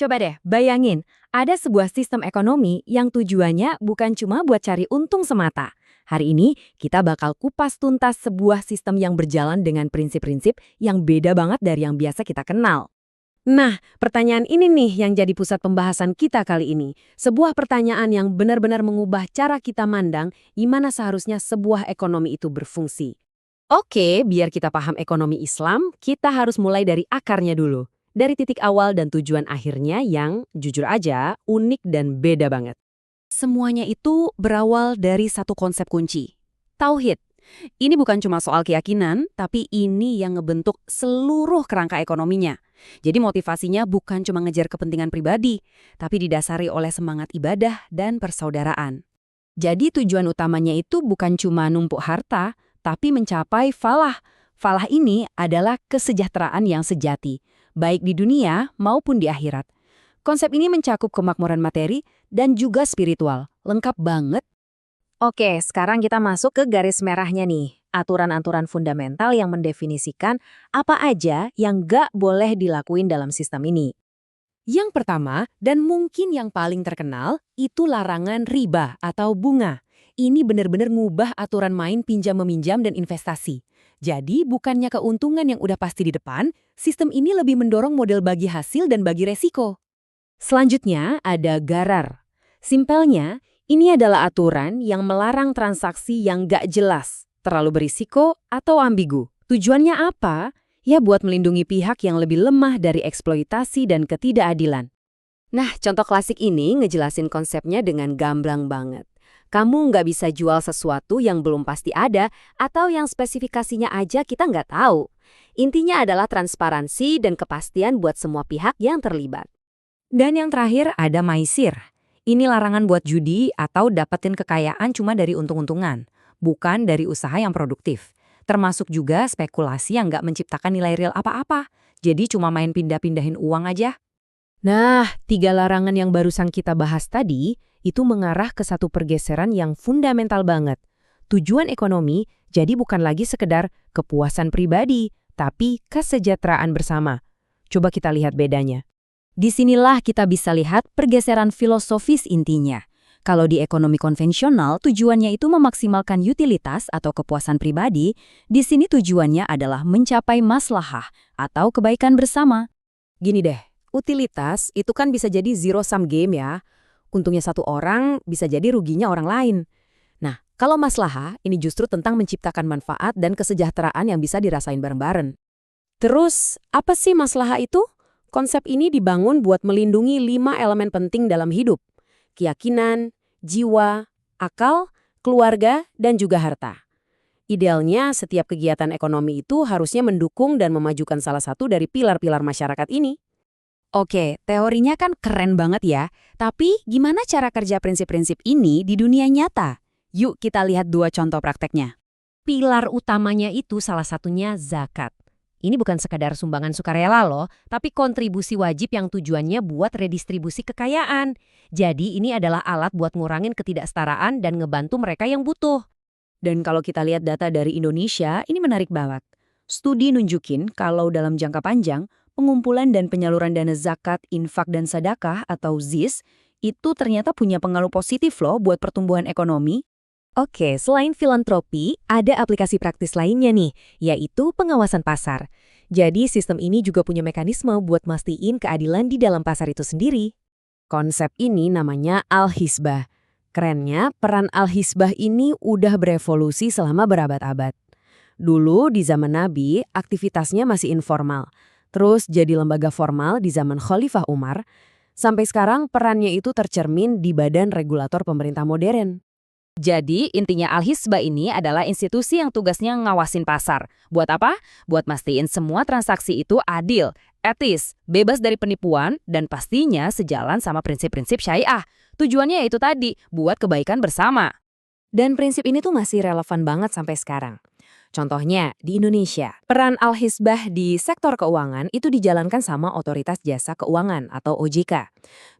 Coba deh, bayangin, ada sebuah sistem ekonomi yang tujuannya bukan cuma buat cari untung semata. Hari ini, kita bakal kupas tuntas sebuah sistem yang berjalan dengan prinsip-prinsip yang beda banget dari yang biasa kita kenal. Nah, pertanyaan ini nih yang jadi pusat pembahasan kita kali ini. Sebuah pertanyaan yang benar-benar mengubah cara kita mandang gimana seharusnya sebuah ekonomi itu berfungsi. Oke, biar kita paham ekonomi Islam, kita harus mulai dari akarnya dulu. Dari titik awal dan tujuan akhirnya yang, jujur aja, unik dan beda banget. Semuanya itu berawal dari satu konsep kunci. Tauhid. Ini bukan cuma soal keyakinan, tapi ini yang ngebentuk seluruh kerangka ekonominya. Jadi motivasinya bukan cuma ngejar kepentingan pribadi, tapi didasari oleh semangat ibadah dan persaudaraan. Jadi tujuan utamanya itu bukan cuma numpuk harta, tapi mencapai falah. Falah ini adalah kesejahteraan yang sejati, baik di dunia maupun di akhirat. Konsep ini mencakup kemakmuran materi dan juga spiritual. Lengkap banget. Oke, sekarang kita masuk ke garis merahnya nih. Aturan-aturan fundamental yang mendefinisikan apa aja yang nggak boleh dilakuin dalam sistem ini. Yang pertama, dan mungkin yang paling terkenal, itu larangan riba atau bunga. Ini benar-benar ngubah aturan main pinjam-meminjam dan investasi. Jadi, bukannya keuntungan yang udah pasti di depan, sistem ini lebih mendorong model bagi hasil dan bagi resiko. Selanjutnya, ada gharar. Simpelnya, ini adalah aturan yang melarang transaksi yang gak jelas, terlalu berisiko, atau ambigu. Tujuannya apa? Ya buat melindungi pihak yang lebih lemah dari eksploitasi dan ketidakadilan. Nah, contoh klasik ini ngejelasin konsepnya dengan gamblang banget. Kamu nggak bisa jual sesuatu yang belum pasti ada atau yang spesifikasinya aja kita nggak tahu. Intinya adalah transparansi dan kepastian buat semua pihak yang terlibat. Dan yang terakhir ada maisir. Ini larangan buat judi atau dapetin kekayaan cuma dari untung-untungan, bukan dari usaha yang produktif. Termasuk juga spekulasi yang nggak menciptakan nilai real apa-apa, jadi cuma main pindah-pindahin uang aja. Nah, 3 larangan yang barusan kita bahas tadi, itu mengarah ke satu pergeseran yang fundamental banget. Tujuan ekonomi jadi bukan lagi sekedar kepuasan pribadi, tapi kesejahteraan bersama. Coba kita lihat bedanya. Disinilah kita bisa lihat pergeseran filosofis intinya. Kalau di ekonomi konvensional, tujuannya itu memaksimalkan utilitas atau kepuasan pribadi, di sini tujuannya adalah mencapai maslahah atau kebaikan bersama. Gini deh, utilitas itu kan bisa jadi zero-sum game ya. Untungnya satu orang bisa jadi ruginya orang lain. Nah, kalau maslahah, ini justru tentang menciptakan manfaat dan kesejahteraan yang bisa dirasain bareng-bareng. Terus, apa sih maslahah itu? Konsep ini dibangun buat melindungi 5 elemen penting dalam hidup. Keyakinan, jiwa, akal, keluarga, dan juga harta. Idealnya, setiap kegiatan ekonomi itu harusnya mendukung dan memajukan salah satu dari pilar-pilar masyarakat ini. Oke, teorinya kan keren banget ya. Tapi gimana cara kerja prinsip-prinsip ini di dunia nyata? Yuk kita lihat 2 contoh prakteknya. Pilar utamanya itu salah satunya zakat. Ini bukan sekadar sumbangan sukarela loh, tapi kontribusi wajib yang tujuannya buat redistribusi kekayaan. Jadi ini adalah alat buat ngurangin ketidaksetaraan dan ngebantu mereka yang butuh. Dan kalau kita lihat data dari Indonesia, ini menarik banget. Studi nunjukin kalau dalam jangka panjang, pengumpulan dan penyaluran dana zakat, infak, dan sedekah atau ZIS itu ternyata punya pengaruh positif loh buat pertumbuhan ekonomi. Oke, selain filantropi, ada aplikasi praktis lainnya nih, yaitu pengawasan pasar. Jadi sistem ini juga punya mekanisme buat mastiin keadilan di dalam pasar itu sendiri. Konsep ini namanya Al-Hisbah. Kerennya, peran Al-Hisbah ini udah berevolusi selama berabad-abad. Dulu di zaman Nabi, aktivitasnya masih informal. Terus jadi lembaga formal di zaman Khalifah Umar. Sampai sekarang perannya itu tercermin di badan regulator pemerintah modern. Jadi, intinya Al-Hisbah ini adalah institusi yang tugasnya ngawasin pasar. Buat apa? Buat mastiin semua transaksi itu adil, etis, bebas dari penipuan, dan pastinya sejalan sama prinsip-prinsip syariah. Tujuannya yaitu tadi, buat kebaikan bersama. Dan prinsip ini tuh masih relevan banget sampai sekarang. Contohnya, di Indonesia, peran Al-Hisbah di sektor keuangan itu dijalankan sama Otoritas Jasa Keuangan atau OJK.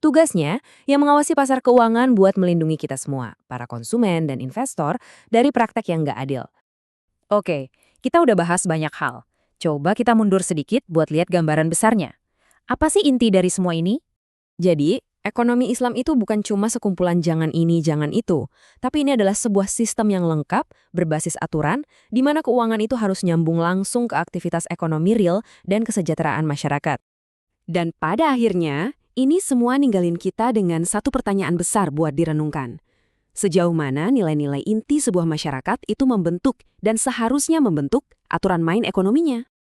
Tugasnya, yang mengawasi pasar keuangan buat melindungi kita semua, para konsumen dan investor, dari praktek yang nggak adil. Oke, kita udah bahas banyak hal. Coba kita mundur sedikit buat lihat gambaran besarnya. Apa sih inti dari semua ini? Jadi, ekonomi Islam itu bukan cuma sekumpulan jangan ini, jangan itu. Tapi ini adalah sebuah sistem yang lengkap, berbasis aturan, di mana keuangan itu harus nyambung langsung ke aktivitas ekonomi real dan kesejahteraan masyarakat. Dan pada akhirnya, ini semua ninggalin kita dengan satu pertanyaan besar buat direnungkan. Sejauh mana nilai-nilai inti sebuah masyarakat itu membentuk dan seharusnya membentuk aturan main ekonominya?